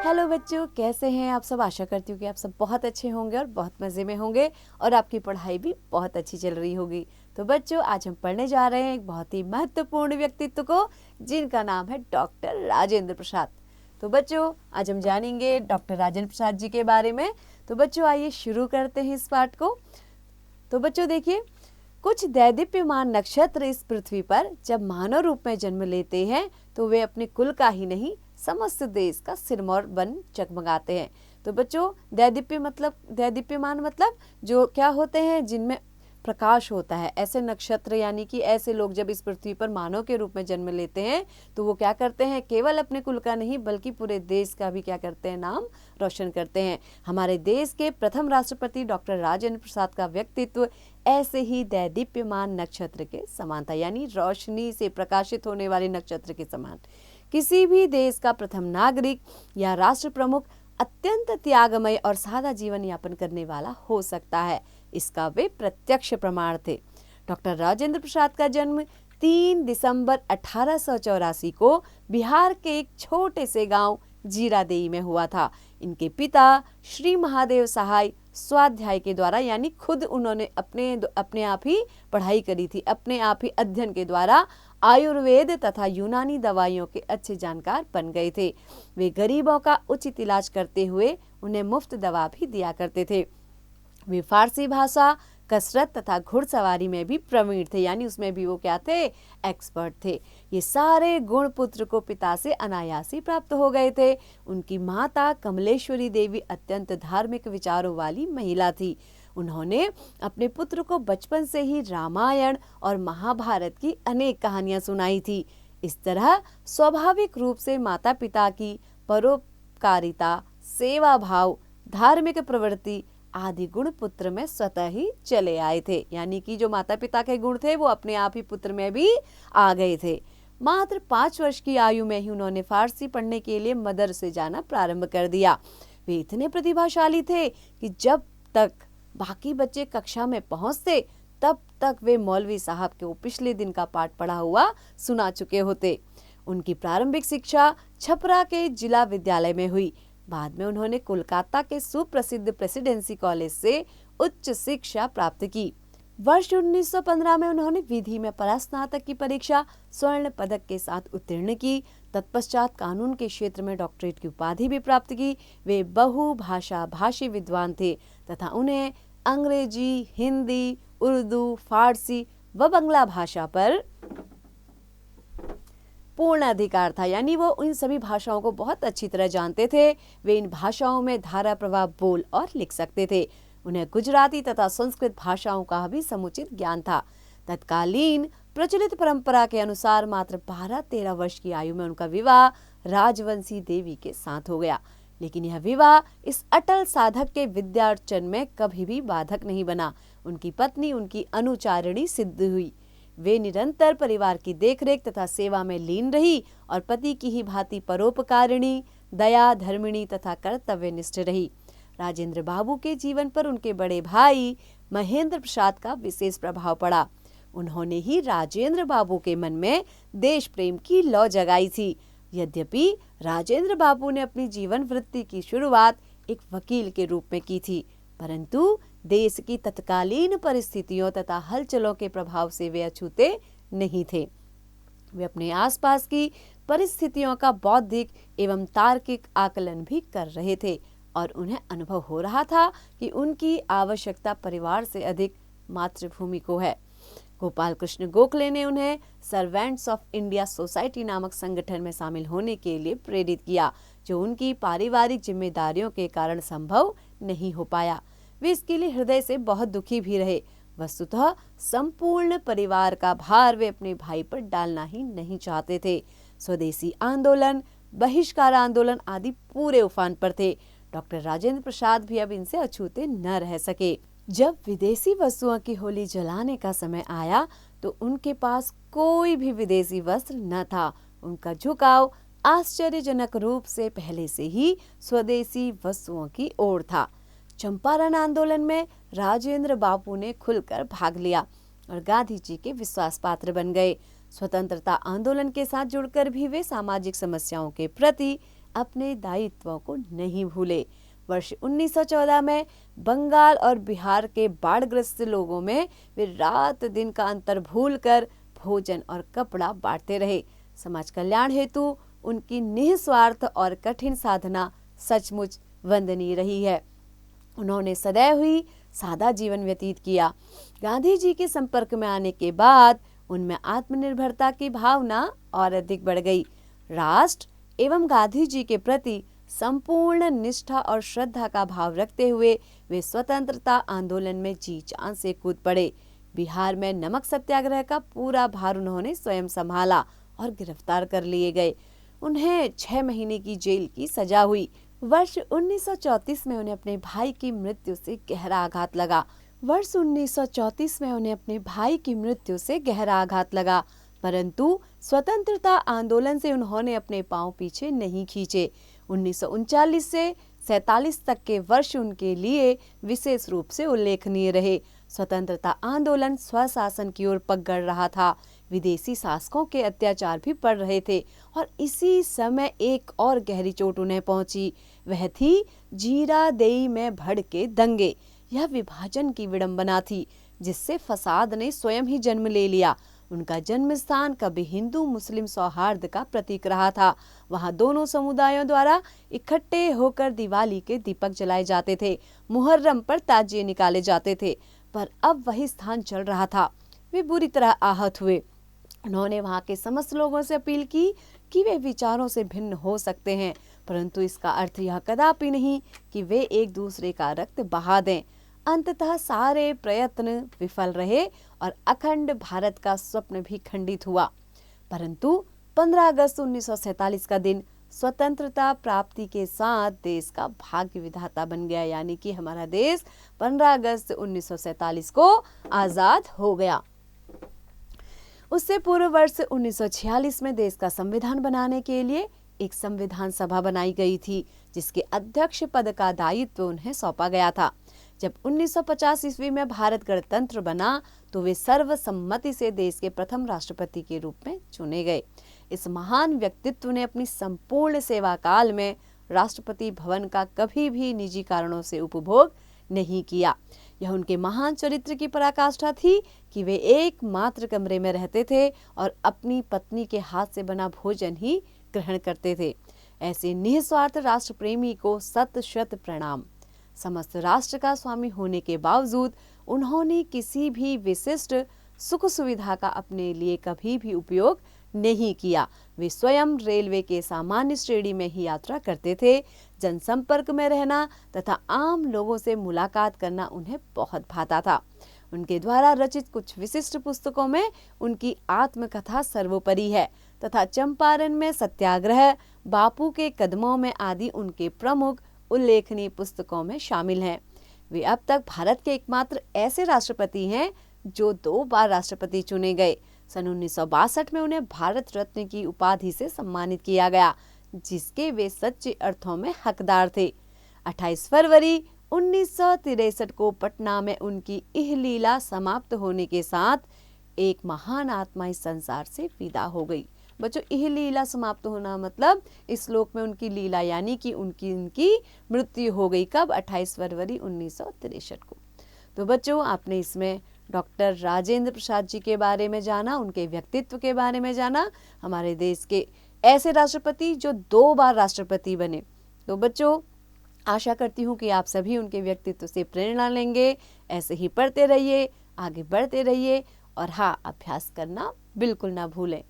Hello बच्चों, कैसे हैं आप सब। आशा करती हूँ कि आप सब बहुत अच्छे होंगे और बहुत मज़े में होंगे और आपकी पढ़ाई भी बहुत अच्छी चल रही होगी। तो बच्चों, आज हम पढ़ने जा रहे हैं एक बहुत ही महत्वपूर्ण व्यक्तित्व को, जिनका नाम है डॉक्टर राजेंद्र प्रसाद। तो बच्चों, आज हम जानेंगे डॉक्टर राजेंद्र प्रसाद जी के बारे में। तो बच्चों, आइए शुरू करते हैं इस पाठ को। तो बच्चों देखिए, कुछ दैदीप्यमान नक्षत्र इस पृथ्वी पर जब मानव रूप में जन्म लेते हैं तो वे अपने कुल का ही नहीं, समस्त देश का सिरमौर बन जगमगाते हैं। तो बच्चों, दैदीप्यमान मतलब जो क्या होते हैं, जिनमें प्रकाश होता है। ऐसे नक्षत्र यानी कि ऐसे लोग जब इस पृथ्वी पर मानव के रूप में जन्म लेते हैं तो वो क्या करते हैं, केवल अपने कुल का नहीं बल्कि पूरे देश का भी क्या करते हैं, नाम रोशन करते हैं। हमारे देश के प्रथम राष्ट्रपति डॉक्टर राजेंद्र प्रसाद का व्यक्तित्व ऐसे ही दैदीप्यमान नक्षत्र के समान था, यानी रोशनी से प्रकाशित होने वाले नक्षत्र के समान। किसी भी देश का प्रथम नागरिक या राष्ट्र प्रमुख अत्यंत त्यागमय और सादा जीवन यापन करने वाला हो सकता है, इसका वे प्रत्यक्ष प्रमाण थे। डॉक्टर राजेंद्र प्रसाद का जन्म 3 दिसंबर 1884 को बिहार के एक छोटे से गांव जीरादेई में हुआ था। इनके पिता श्री महादेव सहाय स्वाध्याय के द्वारा, यानी खुद उन्होंने अपने आप ही पढ़ाई करी थी, अपने आप ही अध्ययन के द्वारा आयुर्वेद तथा यूनानी दवाइयों के अच्छे जानकार बन गए थे। वे गरीबों का उचित इलाज करते हुए उन्हें मुफ्त दवा भी दिया करते थे। वे फारसी भाषा, कसरत तथा घुड़सवारी में भी प्रवीण थे, यानी उसमें भी वो क्या थे, एक्सपर्ट थे। ये सारे गुण पुत्र को पिता से अनायास ही प्राप्त हो गए थे। उनकी माता कमलेश्वरी देवी अत्यंत धार्मिक विचारों वाली महिला थी। उन्होंने अपने पुत्र को बचपन से ही रामायण और महाभारत की अनेक कहानियां सुनाई थी। इस तरह स्वाभाविक रूप से माता पिता की परोपकारिता, सेवा भाव, धार्मिक प्रवृत्ति आदि गुण पुत्र में स्वतः ही चले आए थे, यानी कि जो माता पिता के गुण थे वो अपने आप ही पुत्र में भी आ गए थे। मात्र 5 वर्ष की आयु में ही उन्होंने फारसी पढ़ने के लिए मदरसे जाना प्रारंभ कर दिया। वे इतने प्रतिभाशाली थे कि जब तक बाकी बच्चे कक्षा में पहुंचते तब तक वे मौलवी साहब के वो पिछले दिन का पाठ पढ़ा हुआ सुना चुके होते। उनकी प्रारंभिक शिक्षा छपरा के जिला विद्यालय में हुई। बाद में उन्होंने कोलकाता के सुप्रसिद्ध प्रेसिडेंसी कॉलेज से उच्च शिक्षा प्राप्त की। वर्ष 1915 में उन्होंने विधि में परास्नातक की परीक्षा स्वर्ण पदक के साथ उत्तीर्ण की। तत्पश्चात कानून के क्षेत्र में डॉक्टरेट की उपाधि भी प्राप्त की। वे बहुभाषा भाषी विद्वान थे तथा उन्हें अंग्रेजी, हिंदी, उर्दू, फारसी व बंगला भाषा पर पूर्ण अधिकार था, यानी वो इन सभी भाषाओं को बहुत अच्छी तरह जानते थे। वे इन भाषाओं में धारा प्रवाह बोल और लिख सकते थे। उन्हें गुजराती तथा संस्कृत भाषाओं का भी समुचित ज्ञान था। तत्कालीन प्रचलित परंपरा के अनुसार मात्र 12-13 वर्ष की आयु में उनका विवाह राजवंशी देवी के साथ हो गया, लेकिन यह विवाह इस अटल साधक के विद्यार्जन में कभी भी बाधक नहीं बना। उनकी पत्नी उनकी अनुचारिणी सिद्ध हुई। वे निरंतर परिवार की देखरेख तथा सेवा में लीन रही और पति की ही भांति परोपकारिणी, दया, धर्मिणी तथा कर्तव्यनिष्ठ रही। राजेंद्र बाबू के जीवन पर उनके बड़े भाई महेंद्र प्रसाद का विशेष प्रभाव पड़ा। उन्होंने ही राजेंद्र बाबू के मन में देश प्रेम की लौ जगाई थी। यद्यपि राजेंद्र बाबू ने अपनी जीवन वृत्ति की शुरुआत एक वकील के रूप में की थी, परंतु देश की तत्कालीन परिस्थितियों तथा हलचलों के प्रभाव से वे अछूते नहीं थे। वे अपने आसपास की परिस्थितियों का बौद्धिक एवं तार्किक आकलन भी कर रहे थे और उन्हें अनुभव हो रहा था कि उनकी आवश्यकता परिवार से अधिक मातृभूमि को है। गोपाल कृष्ण गोखले ने उन्हें सर्वेंट्स ऑफ इंडिया सोसाइटी नामक संगठन में शामिल होने के लिए प्रेरित किया, जो उनकी पारिवारिक जिम्मेदारियों के कारण संभव नहीं हो पाया। वे इसके लिए हृदय से बहुत दुखी भी रहे। वस्तुतः संपूर्ण परिवार का भार वे अपने भाई पर डालना ही नहीं चाहते थे। स्वदेशी आंदोलन, बहिष्कार आंदोलन आदि पूरे उफान पर थे। डॉक्टर राजेंद्र प्रसाद भी अब इनसे अछूते न रह सके। जब विदेशी वस्तुओं की होली जलाने का समय आया तो उनके पास कोई भी विदेशी वस्त्र न था। उनका झुकाव आश्चर्यजनक रूप से पहले से ही स्वदेशी वस्तुओं की ओर था। चंपारण आंदोलन में राजेंद्र बाबू ने खुलकर भाग लिया और गांधी जी के विश्वास पात्र बन गए। स्वतंत्रता आंदोलन के साथ जुड़कर भी वे सामाजिक समस्याओं के प्रति अपने दायित्वों को नहीं भूले। वर्ष 1914 में बंगाल और बिहार के बाढ़ग्रस्त लोगों में वे रात दिन का अंतर भूलकर भोजन और कपड़ा बांटते रहे। समाज कल्याण हेतु उनकी निस्वार्थ और कठिन साधना सचमुच वंदनीय रही है। उन्होंने सदैव ही सादा जीवन व्यतीत किया। गांधी जी के संपर्क में आने के बाद उनमें आत्मनिर्भरता की भावना और अधिक बढ़ गई। राष्ट्र एवं गांधी जी के प्रति संपूर्ण निष्ठा और श्रद्धा का भाव रखते हुए वे स्वतंत्रता आंदोलन में जी जान से कूद पड़े। बिहार में नमक सत्याग्रह का पूरा भार उन्होंने स्वयं संभाला और गिरफ्तार कर लिए गए। उन्हें 6 महीने की जेल की सजा हुई। वर्ष 1934 में उन्हें अपने भाई की मृत्यु से गहरा आघात लगा। परंतु स्वतंत्रता आंदोलन से उन्होंने अपने पांव पीछे नहीं खींचे। 1939 से 47 तक के वर्ष उनके लिए विशेष रूप से उल्लेखनीय रहे। स्वतंत्रता आंदोलन स्वशासन की ओर पगड़ रहा था। विदेशी शासकों के अत्याचार भी बढ़ रहे थे और इसी समय एक और गहरी चोट उन्हें पहुंची। वह थी जीरादेई में भड़के दंगे। यह विभाजन की विडंबना थी जिससे फसाद ने स्वयं ही जन्म ले लिया। उनका जन्म स्थान कभी हिंदू मुस्लिम सौहार्द का प्रतीक रहा था। वहां दोनों समुदायों द्वारा इकट्ठे होकर दिवाली के दीपक जलाए जाते थे, मुहर्रम पर ताजिए निकाले जाते थे। पर अब वही स्थान चल रहा था। वे बुरी तरह आहत हुए। उन्होंने वहां के समस्त लोगों से अपील की कि वे विचारों से भिन्न हो सकते हैं, परंतु इसका अर्थ यह कदापि नहीं कि वे एक दूसरे का रक्त बहा दें। अंततः सारे प्रयत्न विफल रहे और अखंड भारत का स्वप्न भी खंडित हुआ। परंतु 15 अगस्त 1947 का दिन स्वतंत्रता प्राप्ति के साथ देश का भाग्य विधाता बन गया, यानी कि हमारा देश 15 अगस्त 1947 को आजाद हो गया। उससे पूर्व वर्ष 1946 में देश का संविधान बनाने के लिए एक संविधान सभा बनाई गई थी, जिसके अध्यक्ष पद का दायित्व उन्हें सौंपा गया था। जब 1950 ईस्वी में भारत गणतंत्र बना तो वे सर्वसम्मति से देश के प्रथम राष्ट्रपति के रूप में चुने गए। इस महान व्यक्तित्व ने अपनी संपूर्ण सेवा काल में राष्ट्रपति भवन का कभी भी निजी कारणों से उपभोग नहीं किया। यह उनके महान चरित्र की पराकाष्ठा थी कि वे एकमात्र कमरे में रहते थे और अपनी पत्नी के हाथ से बना भोजन ही ग्रहण करते थे। ऐसे निस्वार्थ राष्ट्र प्रेमी को शत शत प्रणाम। समस्त राष्ट्र का स्वामी होने के बावजूद उन्होंने किसी भी विशिष्ट सुख सुविधा का अपने लिए कभी भी उपयोग नहीं किया। वे स्वयं रेलवे के सामान्य श्रेणी में ही यात्रा करते थे। जनसंपर्क में रहना तथा आम लोगों से मुलाकात करना उन्हें बहुत भाता था। उनके द्वारा रचित कुछ विशिष्ट पुस्तकों में उनकी आत्मकथा सर्वोपरि है तथा चंपारण में सत्याग्रह, बापू के कदमों में आदि उनके प्रमुख उल्लेखनीय पुस्तकों में शामिल हैं। वे अब तक भारत के एकमात्र ऐसे राष्ट्रपति हैं जो 2 बार राष्ट्रपति चुने गए। सन 1962 में उन्हें भारत रत्न की उपाधि से सम्मानित किया गया, जिसके वे सच्चे अर्थों में हकदार थे। 28 फरवरी 1963 को पटना में उनकी इह लीला समाप्त होने के साथ एक महान आत्मा इस संसार से विदा हो गई। बच्चों, इह लीला समाप्त होना मतलब इस श्लोक में उनकी लीला यानी कि उनकी मृत्यु हो गई। कब? 28 फरवरी 1963 को। तो बच्चों, आपने इसमें डॉक्टर राजेंद्र प्रसाद जी के बारे में जाना, उनके व्यक्तित्व के बारे में जाना, हमारे देश के ऐसे राष्ट्रपति जो 2 बार राष्ट्रपति बने। तो बच्चों, आशा करती हूँ कि आप सभी उनके व्यक्तित्व से प्रेरणा लेंगे। ऐसे ही पढ़ते रहिए, आगे बढ़ते रहिए और हाँ, अभ्यास करना बिल्कुल ना भूलें।